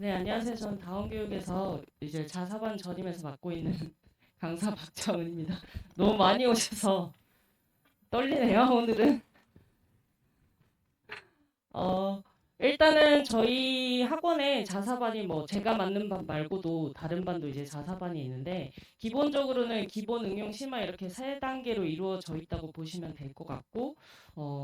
네, 안녕하세요. 저는 다원교육에서 이제 자사반 전임에서 맡고 있는 강사 박정은입니다. 너무 많이 오셔서 떨리네요, 오늘은. 어, 일단은 저희 학원에 자사반이 뭐 제가 맡는 반 말고도 다른 반도 이제 자사반이 있는데 기본적으로는 기본 응용 심화 이렇게 세 단계로 이루어져 있다고 보시면 될 것 같고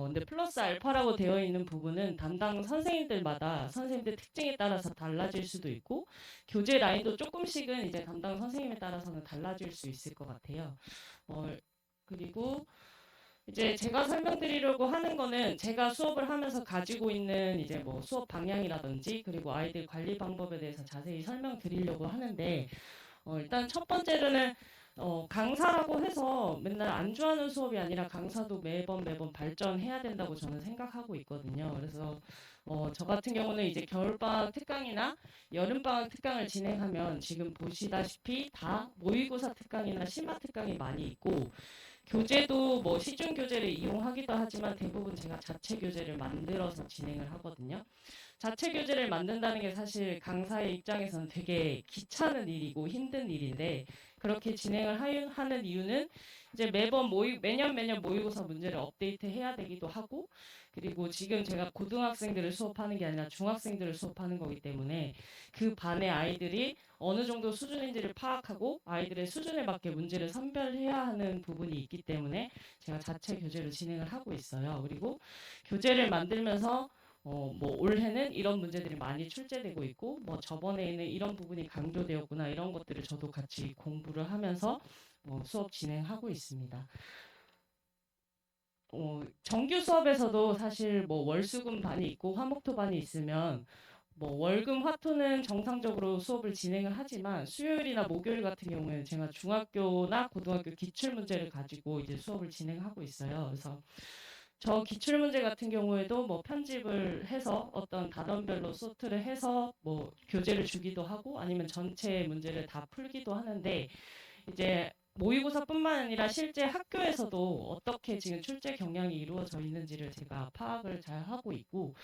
근데 플러스 알파라고 되어 있는 부분은 담당 선생님들마다 선생님들 특징에 따라서 달라질 수도 있고 교재 라인도 조금씩은 이제 담당 선생님에 따라서는 달라질 수 있을 것 같아요. 그리고 이제 제가 설명드리려고 하는 거는 제가 수업을 하면서 가지고 있는 이제 뭐 수업 방향이라든지 그리고 아이들 관리 방법에 대해서 자세히 설명드리려고 하는데 일단 첫 번째로는 강사라고 해서 맨날 안주하는 수업이 아니라 강사도 매번 발전해야 된다고 저는 생각하고 있거든요. 그래서 저 같은 경우는 이제 겨울방학 특강이나 여름방학 특강을 진행하면 지금 보시다시피 다 모의고사 특강이나 심화 특강이 많이 있고 교재도 뭐 시중 교재를 이용하기도 하지만 대부분 제가 자체 교재를 만들어서 진행을 하거든요. 자체 교재를 만든다는 게 사실 강사의 입장에서는 되게 귀찮은 일이고 힘든 일인데 그렇게 진행을 하는 이유는 이제 매년 모의고사 문제를 업데이트 해야 되기도 하고 그리고 지금 제가 고등학생들을 수업하는 게 아니라 중학생들을 수업하는 거기 때문에 그 반의 아이들이 어느 정도 수준인지를 파악하고 아이들의 수준에 맞게 문제를 선별해야 하는 부분이 있기 때문에 제가 자체 교재를 진행을 하고 있어요. 그리고 교재를 만들면서 뭐 올해는 이런 문제들이 많이 출제되고 있고 뭐 저번에는 이런 부분이 강조되었구나 이런 것들을 저도 같이 공부를 하면서 수업 진행하고 있습니다. 정규 수업에서도 사실 뭐 월수금 반이 있고 화목토 반이 있으면 뭐 월금 화토는 정상적으로 수업을 진행을 하지만 수요일이나 목요일 같은 경우에는 제가 중학교나 고등학교 기출 문제를 가지고 이제 수업을 진행하고 있어요. 그래서 저 기출 문제 같은 경우에도 뭐 편집을 해서 어떤 단원별로 소트를 해서 뭐 교재를 주기도 하고 아니면 전체 문제를 다 풀기도 하는데 이제 모의고사뿐만 아니라 실제 학교에서도 어떻게 지금 출제 경향이 이루어져 있는지를 제가 파악을 잘 하고 있고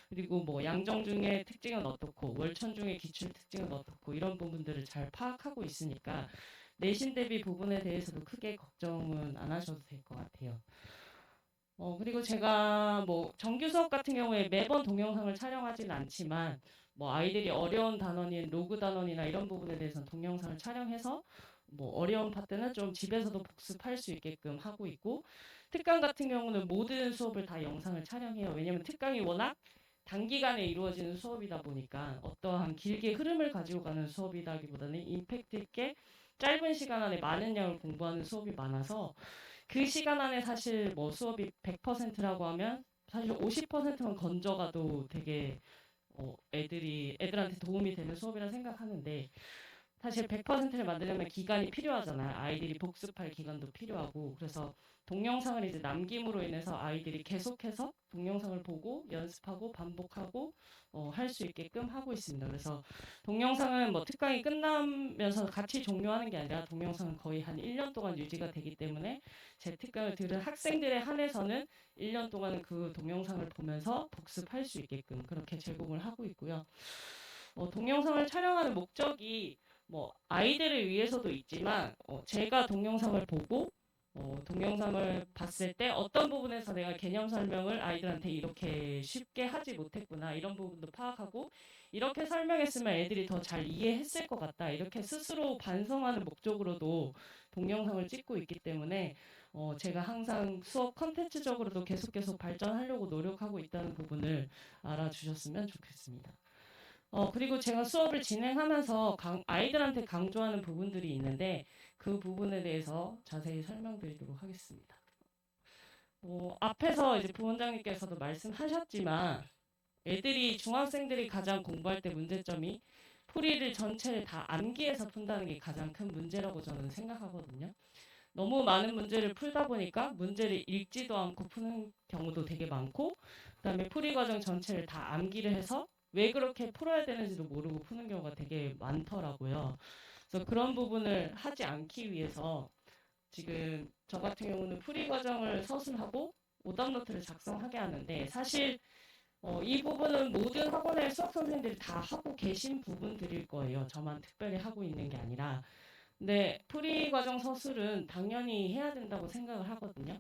그리고 뭐 양정 중의 특징은 어떻고 월천 중의 기출 특징은 어떻고 이런 부분들을 잘 파악하고 있으니까 내신 대비 부분에 대해서도 크게 걱정은 안 하셔도 될 것 같아요. 그리고 제가 뭐 정규 수업 같은 경우에 매번 동영상을 촬영하지는 않지만 뭐 아이들이 어려운 단원인 로그 단원이나 이런 부분에 대해서는 동영상을 촬영해서 뭐 어려운 파트는 좀 집에서도 복습할 수 있게끔 하고 있고 특강 같은 경우는 모든 수업을 다 영상을 촬영해요. 왜냐면 특강이 워낙 단기간에 이루어지는 수업이다 보니까 어떠한 길게 흐름을 가지고 가는 수업이다기보다는 임팩트 있게 짧은 시간 안에 많은 양을 공부하는 수업이 많아서 그 시간 안에 사실 뭐 수업이 100%라고 하면 사실 50%만 건져가도 되게 애들한테 도움이 되는 수업이라 생각하는데 사실 100%를 만들려면 기간이 필요하잖아요. 아이들이 복습할 기간도 필요하고 그래서 동영상을 이제 남김으로 인해서 아이들이 계속해서 동영상을 보고 연습하고 반복하고 할 수 있게끔 하고 있습니다. 그래서 동영상은 뭐 특강이 끝나면서 같이 종료하는 게 아니라 동영상은 거의 한 1년 동안 유지가 되기 때문에 제 특강을 들은 학생들에 한해서는 1년 동안 그 동영상을 보면서 복습할 수 있게끔 그렇게 제공을 하고 있고요. 동영상을 촬영하는 목적이 뭐 아이들을 위해서도 있지만 제가 동영상을 보고 동영상을 봤을 때 어떤 부분에서 내가 개념 설명을 아이들한테 이렇게 쉽게 하지 못했구나 이런 부분도 파악하고 이렇게 설명했으면 애들이 더 잘 이해했을 것 같다 이렇게 스스로 반성하는 목적으로도 동영상을 찍고 있기 때문에 제가 항상 수업 컨텐츠적으로도 계속 발전하려고 노력하고 있다는 부분을 알아주셨으면 좋겠습니다. 그리고 제가 수업을 진행하면서 아이들한테 강조하는 부분들이 있는데 그 부분에 대해서 자세히 설명드리도록 하겠습니다. 앞에서 이제 부원장님께서도 말씀하셨지만 애들이 중학생들이 가장 공부할 때 문제점이 풀이를 전체를 다 암기해서 푼다는 게 가장 큰 문제라고 저는 생각하거든요. 너무 많은 문제를 풀다 보니까 문제를 읽지도 않고 푸는 경우도 되게 많고 그다음에 풀이 과정 전체를 다 암기를 해서 왜 그렇게 풀어야 되는지도 모르고 푸는 경우가 되게 많더라고요. 그래서 그런 부분을 하지 않기 위해서 지금 저 같은 경우는 풀이 과정을 서술하고 오답노트를 작성하게 하는데 사실 이 부분은 모든 학원의 수학 선생님들이 다 하고 계신 부분들일 거예요. 저만 특별히 하고 있는 게 아니라. 근데 프리 과정 서술은 당연히 해야 된다고 생각을 하거든요.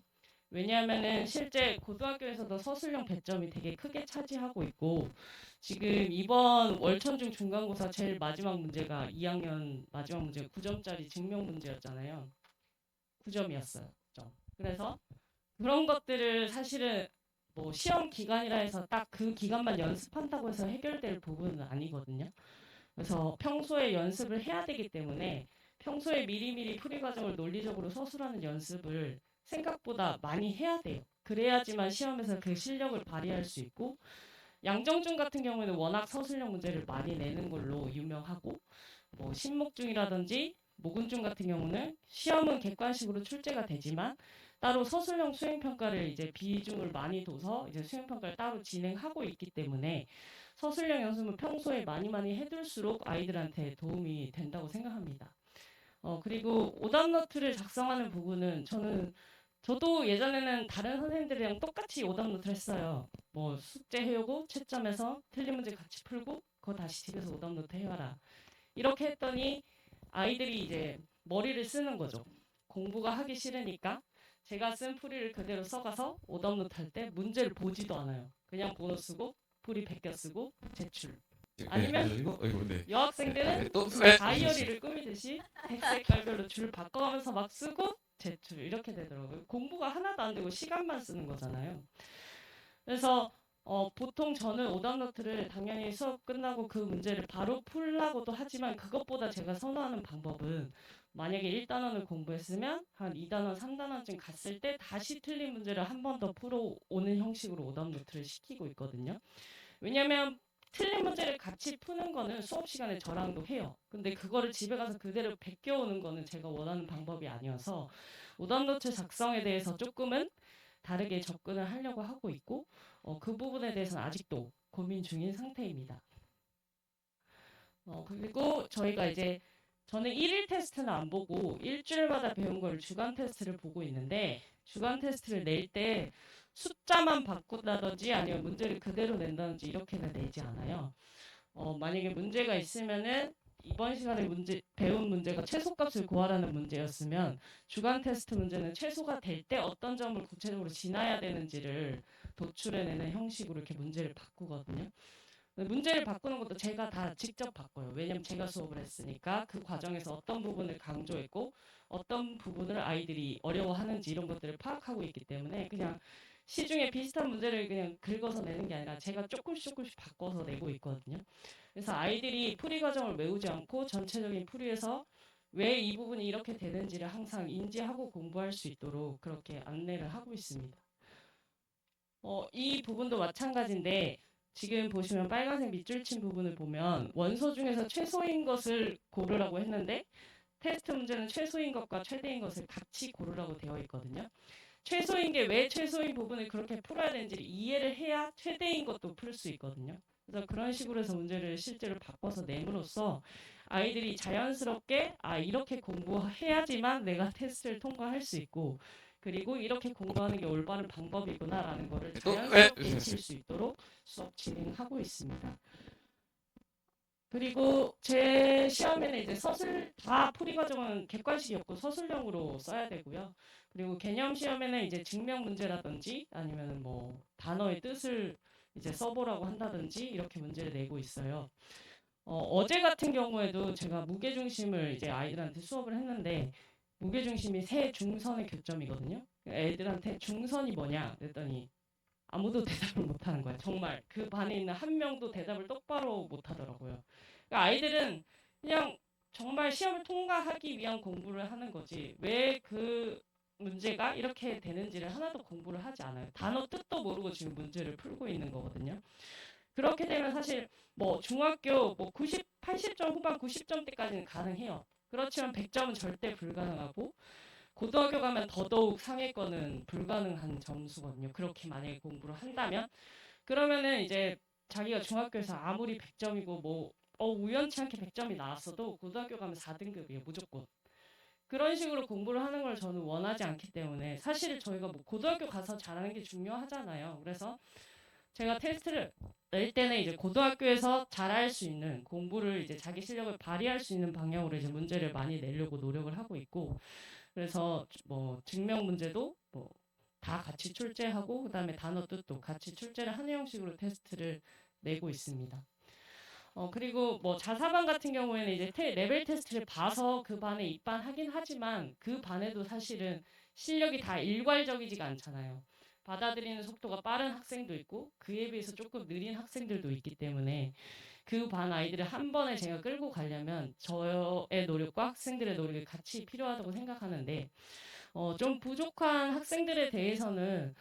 왜냐하면은 실제 고등학교에서도 서술형 배점이 되게 크게 차지하고 있고 지금 이번 월천중 중간고사 제일 마지막 문제가 2학년 마지막 문제 9점짜리 증명 문제였잖아요. 9점이었어요. 그래서 그런 것들을 사실은 뭐 시험 기간이라 해서 딱 그 기간만 연습한다고 해서 해결될 부분은 아니거든요. 그래서 평소에 연습을 해야 되기 때문에 평소에 미리미리 풀이 과정을 논리적으로 서술하는 연습을 생각보다 많이 해야 돼요. 그래야지만 시험에서 그 실력을 발휘할 수 있고 양정중 같은 경우에는 워낙 서술형 문제를 많이 내는 걸로 유명하고 뭐 신목중이라든지 모근중 같은 경우는 시험은 객관식으로 출제가 되지만 따로 서술형 수행평가를 이제 비중을 많이 둬서 이제 수행평가를 따로 진행하고 있기 때문에 서술형 연습은 평소에 많이 해둘수록 아이들한테 도움이 된다고 생각합니다. 그리고 오답노트를 작성하는 부분은 저도 예전에는 다른 선생님들이랑 똑같이 오답노트를 했어요. 뭐 숙제 해오고 채점해서 틀린 문제 같이 풀고 그거 다시 집에서 오답노트 해와라. 이렇게 했더니 아이들이 이제 머리를 쓰는 거죠. 공부가 하기 싫으니까 제가 쓴 풀이를 그대로 써가서 오답노트 할 때 문제를 보지도 않아요. 그냥 번호 쓰고 풀이 베껴 쓰고 제출. 아니면 네. 여학생들은 또 다이어리를 꾸미듯이 색깔별로 줄 바꿔가면서 막 쓰고 제출 이렇게 되더라고요. 공부가 하나도 안 되고 시간만 쓰는 거잖아요. 그래서 보통 저는 오답노트를 당연히 수업 끝나고 그 문제를 바로 풀라고도 하지만 그것보다 제가 선호하는 방법은 만약에 1단원을 공부했으면 한 2단원, 3단원쯤 갔을 때 다시 틀린 문제를 한 번 더 풀어오는 형식으로 오답노트를 시키고 있거든요. 왜냐면 틀린 문제를 같이 푸는 거는 수업 시간에 저랑도 해요. 근데 그거를 집에 가서 그대로 베껴오는 거는 제가 원하는 방법이 아니어서 오답노트 작성에 대해서 조금은 다르게 접근을 하려고 하고 있고 그 부분에 대해서는 아직도 고민 중인 상태입니다. 그리고 저희가 이제 저는 1일 테스트는 안 보고 일주일마다 배운 걸 주간 테스트를 보고 있는데 주간 테스트를 낼 때 숫자만 바꾼다든지 아니면 문제를 그대로 낸다든지 이렇게는 내지 않아요. 만약에 문제가 있으면은 이번 시간에 배운 문제가 최소값을 구하라는 문제였으면 주간 테스트 문제는 최소가 될 때 어떤 점을 구체적으로 지나야 되는지를 도출해내는 형식으로 이렇게 문제를 바꾸거든요. 문제를 바꾸는 것도 제가 다 직접 바꿔요. 왜냐면 제가 수업을 했으니까 그 과정에서 어떤 부분을 강조했고 어떤 부분을 아이들이 어려워하는지 이런 것들을 파악하고 있기 때문에 그냥 시중에 비슷한 문제를 그냥 긁어서 내는 게 아니라 제가 조금씩 바꿔서 내고 있거든요. 그래서 아이들이 풀이 과정을 외우지 않고 전체적인 풀이에서 왜 이 부분이 이렇게 되는지를 항상 인지하고 공부할 수 있도록 그렇게 안내를 하고 있습니다. 이 부분도 마찬가지인데 지금 보시면 빨간색 밑줄 친 부분을 보면 원서 중에서 최소인 것을 고르라고 했는데 테스트 문제는 최소인 것과 최대인 것을 같이 고르라고 되어 있거든요. 최소인 게 왜 최소인 부분을 그렇게 풀어야 되는지를 이해를 해야 최대인 것도 풀 수 있거든요. 그래서 그런 식으로 해서 문제를 실제로 바꿔서 내므로써 아이들이 자연스럽게 이렇게 공부해야지만 내가 테스트를 통과할 수 있고 그리고 이렇게 공부하는 게 올바른 방법이구나라는 거를 자연스럽게 익힐 수 있도록 수업 진행하고 있습니다. 그리고 제 시험에는 이제 다 풀이 과정은 객관식이었고 서술형으로 써야 되고요. 그리고 개념 시험에는 이제 증명 문제라든지 아니면 뭐 단어의 뜻을 이제 써보라고 한다든지 이렇게 문제를 내고 있어요. 어제 같은 경우에도 제가 무게중심을 이제 아이들한테 수업을 했는데 무게중심이 세 중선의 교점이거든요. 애들한테 중선이 뭐냐 그랬더니 아무도 대답을 못하는 거야. 정말 그 반에 있는 한 명도 대답을 똑바로 못하더라고요. 그러니까 아이들은 그냥 정말 시험을 통과하기 위한 공부를 하는 거지. 왜 그 문제가 이렇게 되는지를 하나도 공부를 하지 않아요. 단어 뜻도 모르고 지금 문제를 풀고 있는 거거든요. 그렇게 되면 사실 뭐 중학교 뭐 90, 80점 후반 90점대까지는 가능해요. 그렇지만 100점은 절대 불가능하고 고등학교 가면 더더욱 상위권은 불가능한 점수거든요. 그렇게 만약에 공부를 한다면 그러면은 이제 자기가 중학교에서 아무리 100점이고 뭐 우연치 않게 100점이 나왔어도 고등학교 가면 4등급이에요. 무조건. 그런 식으로 공부를 하는 걸 저는 원하지 않기 때문에 사실 저희가 뭐 고등학교 가서 잘하는 게 중요하잖아요. 그래서 제가 테스트를 낼 때는 이제 고등학교에서 잘할 수 있는 공부를 이제 자기 실력을 발휘할 수 있는 방향으로 이제 문제를 많이 내려고 노력을 하고 있고, 그래서 뭐 증명 문제도 뭐 다 같이 출제하고 그다음에 단어 뜻도 같이 출제를 하는 형식으로 테스트를 내고 있습니다. 그리고 뭐 자사반 같은 경우에는 이제 레벨 테스트를 봐서 그 반에 입반하긴 하지만 그 반에도 사실은 실력이 다 일괄적이지가 않잖아요. 받아들이는 속도가 빠른 학생도 있고 그에 비해서 조금 느린 학생들도 있기 때문에 그 반 아이들을 한 번에 제가 끌고 가려면 저의 노력과 학생들의 노력이 같이 필요하다고 생각하는데 좀 부족한 학생들에 대해서는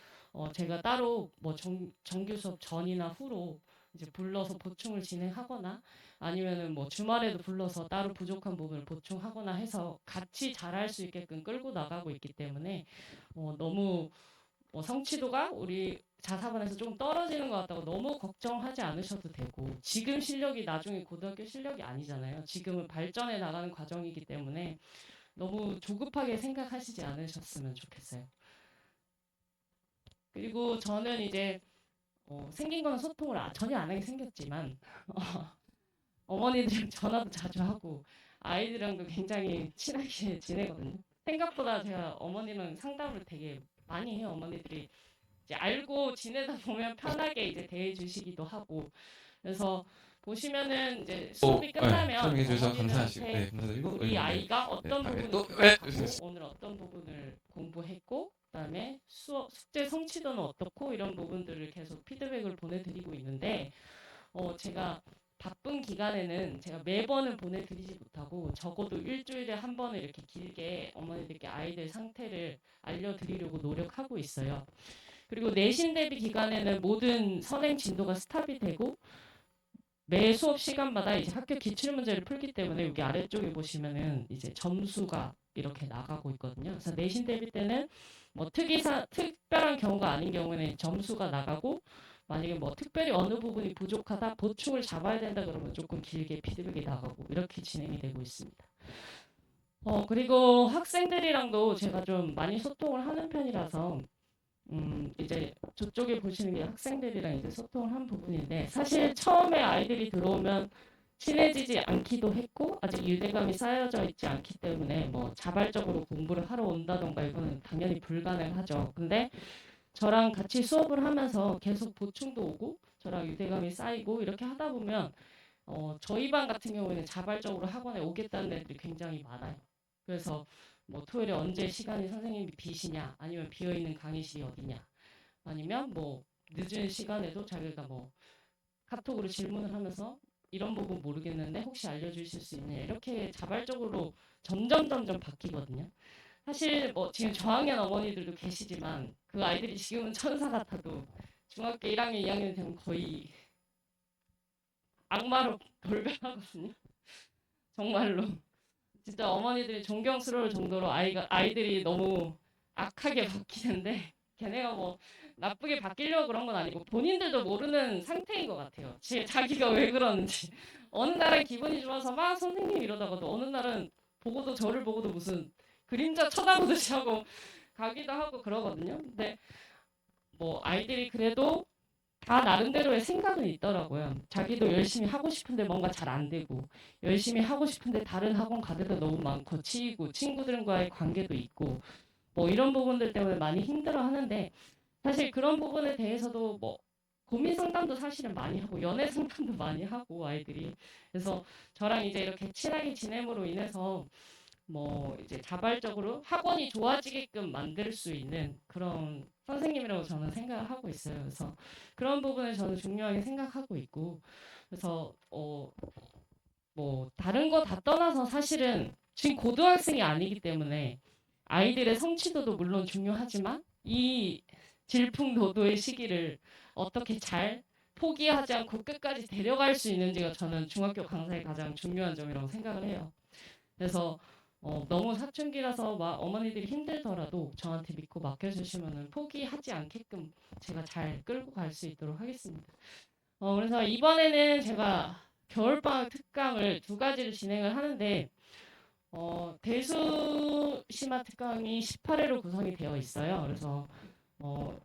제가 따로 뭐 정규 수업 전이나 후로 이제 불러서 보충을 진행하거나 아니면은 뭐 주말에도 불러서 따로 부족한 부분을 보충하거나 해서 같이 잘할 수 있게끔 끌고 나가고 있기 때문에 너무 성취도가 우리 자사반에서 좀 떨어지는 것 같다고 너무 걱정하지 않으셔도 되고 지금 실력이 나중에 고등학교 실력이 아니잖아요. 지금은 발전해 나가는 과정이기 때문에 너무 조급하게 생각하시지 않으셨으면 좋겠어요. 그리고 저는 이제 생긴 거는 소통을 전혀 안 하게 생겼지만 어머니들이랑 전화도 자주 하고 아이들이랑도 굉장히 친하게 지내거든요. 생각보다 제가 어머니랑 상담을 되게 많이 해요. 어머니들이 이제 알고 지내다 보면 편하게 이제 대해 주시기도 하고 그래서 보시면은 이제 수업이 끝나면 설명해 주셔서 감사하시고, 어머니들한테 감사드리고, 우리 아이가 어떤 다음에 부분을 또, 좋았고 오늘 어떤 부분을 공부했고 그다음에 수업 숙제 성취도는 어떻고 이런 부분들을 계속 피드백을 보내드리고 있는데 제가 바쁜 기간에는 제가 매번은 보내드리지 못하고 적어도 일주일에 한 번은 이렇게 길게 어머니들께 아이들 상태를 알려드리려고 노력하고 있어요. 그리고 내신 대비 기간에는 모든 선행 진도가 스탑이 되고 매 수업 시간마다 이제 학교 기출 문제를 풀기 때문에 여기 아래쪽에 보시면은 이제 점수가 이렇게 나가고 있거든요. 그래서 내신 대비 때는 뭐 특별한 경우가 아닌 경우에는 점수가 나가고 만약에 뭐 특별히 어느 부분이 부족하다 보충을 잡아야 된다 그러면 조금 길게 피드백이 나가고 이렇게 진행이 되고 있습니다. 그리고 학생들이랑도 제가 좀 많이 소통을 하는 편이라서 이제 저쪽에 보시는 게 학생들이랑 이제 소통을 한 부분인데 사실 처음에 아이들이 들어오면 친해지지 않기도 했고 아직 유대감이 쌓여져 있지 않기 때문에 뭐 자발적으로 공부를 하러 온다던가 이거는 당연히 불가능하죠. 근데 저랑 같이 수업을 하면서 계속 보충도 오고 저랑 유대감이 쌓이고 이렇게 하다 보면 저희 반 같은 경우에는 자발적으로 학원에 오겠다는 애들이 굉장히 많아요. 그래서 뭐 토요일에 언제 시간이 선생님이 비시냐 아니면 비어있는 강의실이 어디냐 아니면 뭐 늦은 시간에도 자기가 뭐 카톡으로 질문을 하면서 이런 부분 모르겠는데 혹시 알려주실 수 있냐 이렇게 자발적으로 점점 바뀌거든요. 사실 뭐 지금 저학년 어머니들도 계시지만 그 아이들이 지금은 천사 같아도 중학교 1학년, 2학년 되면 거의 악마로 돌변하거든요. 정말로. 진짜 어머니들이 존경스러울 정도로 아이들이 너무 악하게 바뀌는데 걔네가 뭐 나쁘게 바뀌려고 그런 건 아니고 본인들도 모르는 상태인 것 같아요. 자기가 왜 그러는지. 어느 날은 기분이 좋아서 막 선생님 이러다가도 어느 날은 보고도 저를 보고도 무슨 그림자 쳐다보듯이 하고 가기도 하고 그러거든요. 근데 뭐 아이들이 그래도 다 나름대로의 생각은 있더라고요. 자기도 열심히 하고 싶은데 뭔가 잘 안 되고, 열심히 하고 싶은데 다른 학원 가드도 너무 많고, 치이고, 친구들과의 관계도 있고, 뭐 이런 부분들 때문에 많이 힘들어 하는데, 사실 그런 부분에 대해서도 뭐, 고민 상담도 사실은 많이 하고, 연애 상담도 많이 하고, 아이들이. 그래서 저랑 이제 이렇게 친하게 지냄으로 인해서 뭐 이제 자발적으로 학원이 좋아지게끔 만들 수 있는 그런 선생님이라고 저는 생각을 하고 있어요. 그래서 그런 부분을 저는 중요하게 생각하고 있고 그래서 뭐 다른 거 다 떠나서 사실은 지금 고등학생이 아니기 때문에 아이들의 성취도도 물론 중요하지만 이 질풍노도의 시기를 어떻게 잘 포기하지 않고 끝까지 데려갈 수 있는지가 저는 중학교 강사의 가장 중요한 점이라고 생각을 해요. 그래서 너무 사춘기라서 막 어머니들이 힘들더라도 저한테 믿고 맡겨주시면은 포기하지 않게끔 제가 잘 끌고 갈 수 있도록 하겠습니다. 그래서 이번에는 제가 겨울방학 특강을 두 가지를 진행을 하는데 대수심화 특강이 18회로 구성이 되어 있어요. 그래서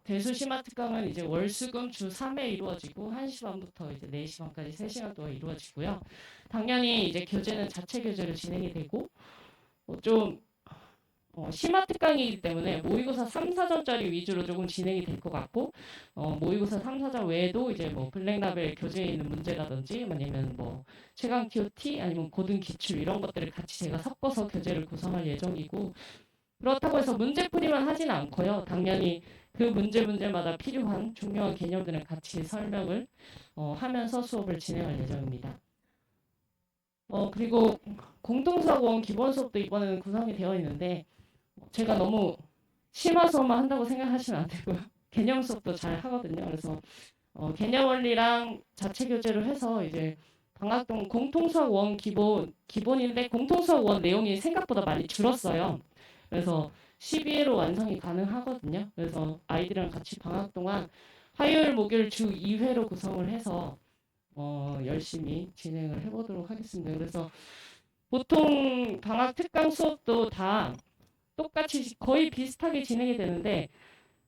대수 심화 특강은 이제 월수금 주 3회 이루어지고 1시 반부터 이제 4시 반까지 3시간 동안 이루어지고요. 당연히 이제 교재는 자체 교재로 진행이 되고 좀 심화 특강이기 때문에 모의고사 3, 4점짜리 위주로 조금 진행이 될 것 같고 모의고사 3, 4점 외에도 이제 뭐 블랙라벨 교재에 있는 문제라든지 아니면 뭐 최강 TOT 아니면 고등 기출 이런 것들을 같이 제가 섞어서 교재를 구성할 예정이고 그렇다고 해서 문제풀이만 하진 않고요. 당연히 그 문제마다 필요한 중요한 개념들을 같이 설명을 하면서 수업을 진행할 예정입니다. 그리고 공통수학원 기본 수업도 이번에는 구성이 되어 있는데 제가 너무 심화 수업만 한다고 생각하시면 안 되고요. 개념 수업도 잘 하거든요. 그래서 개념 원리랑 자체 교재로 해서 이제 방학동 공통수학 원 기본인데 공통수학 원 내용이 생각보다 많이 줄었어요. 그래서 12회로 완성이 가능하거든요. 그래서 아이들이랑 같이 방학 동안 화요일, 목요일 주 2회로 구성을 해서 열심히 진행을 해보도록 하겠습니다. 그래서 보통 방학 특강 수업도 다 똑같이 거의 비슷하게 진행이 되는데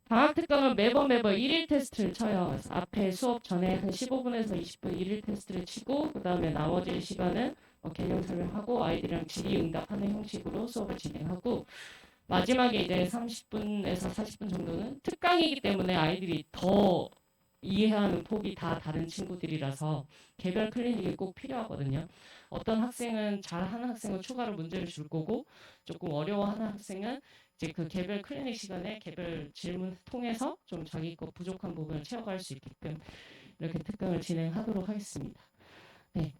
방학 특강은 매번 1일 테스트를 쳐요. 그래서 앞에 수업 전에 한 15분에서 20분 1일 테스트를 치고 그 다음에 나머지 시간은 개념 설명하고 아이들이랑 질의응답하는 형식으로 수업을 진행하고 마지막에 이제 30분에서 40분 정도는 특강이기 때문에 아이들이 더 이해하는 폭이 다 다른 친구들이라서 개별 클리닉이 꼭 필요하거든요. 어떤 학생은 잘하는 학생은 추가로 문제를 줄 거고 조금 어려워하는 학생은 이제 그 개별 클리닉 시간에 개별 질문 통해서 좀 자기 거 부족한 부분을 채워갈 수 있게끔 이렇게 특강을 진행하도록 하겠습니다. 네.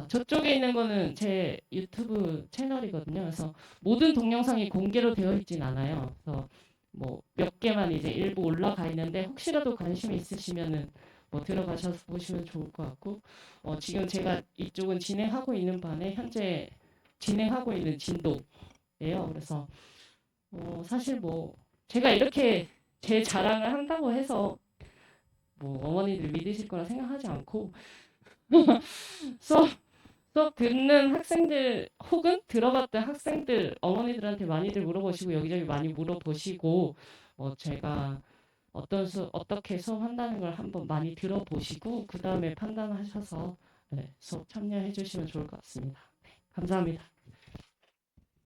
저쪽에 있는 거는 제 유튜브 채널이거든요. 그래서 모든 동영상이 공개로 되어 있진 않아요. 그래서 뭐 몇 개만 이제 일부 올라가 있는데 혹시라도 관심이 있으시면은 뭐 들어가셔서 보시면 좋을 것 같고 지금 제가 이쪽은 진행하고 있는 반에 현재 진행하고 있는 진도예요. 그래서 사실 뭐 제가 이렇게 제 자랑을 한다고 해서 뭐 어머니들 믿으실 거라 생각하지 않고 수업 수업 듣는 학생들 혹은 들어갔던 학생들 어머니들한테 많이들 물어보시고 여기저기 많이 물어보시고 제가 어떻게 수업한다는 걸 한번 많이 들어보시고 그 다음에 판단하셔서 네, 수업 참여해 주시면 좋을 것 같습니다. 네, 감사합니다.